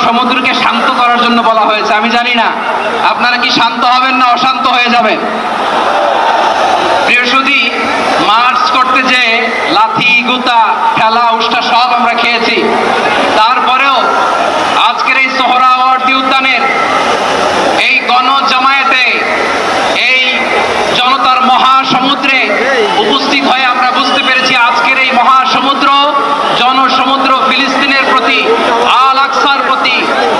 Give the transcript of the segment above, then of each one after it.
জনসমুদ্রকে শান্ত করার জন্য বলা হয়েছে। আমি জানি না আপনারা কি শান্ত হবেন না অশান্ত হয়ে যাবেন। প্রিয় সুধী, মার্চ করতে যে লাথি গুতা ঠেলা উষ্টা সব আমরা খেয়েছি, তারপরেও আজকের এই সোহরাওয়ার্দী উদ্যানের এই গণজামায়াতে এই জনতার মহাসমুদ্রে উপস্থিত হয়ে আমরা বুঝতে পেরেছি আজকের এই মহাসমুদ্র জনসমুদ্র ফিলিস্তিনের প্রতি, আল আকসার প্রতি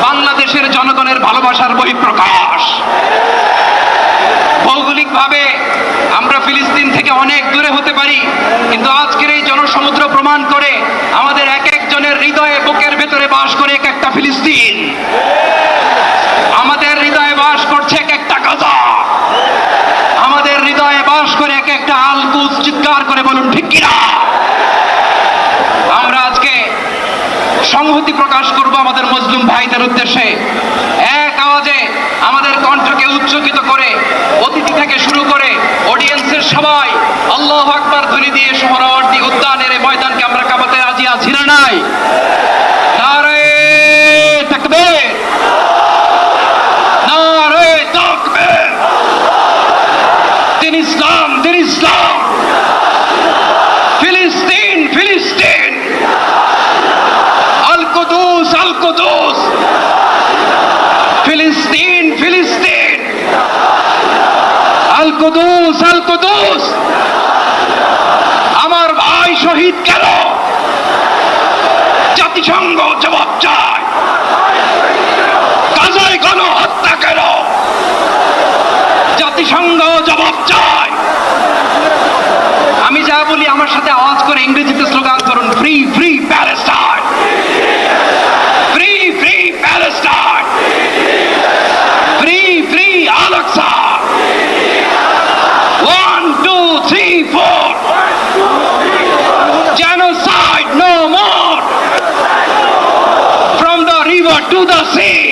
বাংলাদেশের জনগণের ভালোবাসার বহিঃপ্রকাশ। ভৌগোলিকভাবে আমরা ফিলিস্তিন থেকে অনেক দূরে হতে পারি, কিন্তু আজকের এই জনসমুদ্র প্রমাণ করে আমাদের এক একজনের হৃদয়ে বুকের ভেতরে বাস করে এক একটা ফিলিস্তিন। আমাদের হৃদয়ে বাস করছে এক একটা গাজা, আমাদের হৃদয়ে বাস করে এক একটা আল কুদস। চিৎকার করে বলুন ঠিক কিনা। আমরা আজকে সংহতি প্রকাশ করব আমাদের মুসলিম ভাইদের উদ্দেশ্যে। এক আওয়াজে আমাদের কণ্ঠকে উচ্চকিত করে অতিথি থেকে শুরু করে অডিয়েন্সের সবাই আল্লাহু আকবার ধ্বনি দিয়ে সোহরাওয়ার্দী উদ্যানের এই ময়দানকে আমরা কাঁপাতে রাজি আছি না নাই? নারে তাকবীর, নারে তাকবীর। দিন ইসলাম, দিন ইসলাম। ফিলিস্তিন, ফিলিস্তিন। আল কুদুস, আল কুদুস। ফিলিস্তিন, ফিলিস্তিন। আল কুদুস, আল কুদুস। আমার ভাই শহীদ কেন? জাতিসংঘ জবাব চায়। গাজায় গণহত্যা কেন? জাতিসংঘ জবাব চায়। আমি যা বলি আমার সাথে আওয়াজ করে ইংরেজিতে স্লোগান করুন, free free Palestine, free free Palestine, free free al Aqsa. 1 2 3 4, genocide no more, from the river to the sea.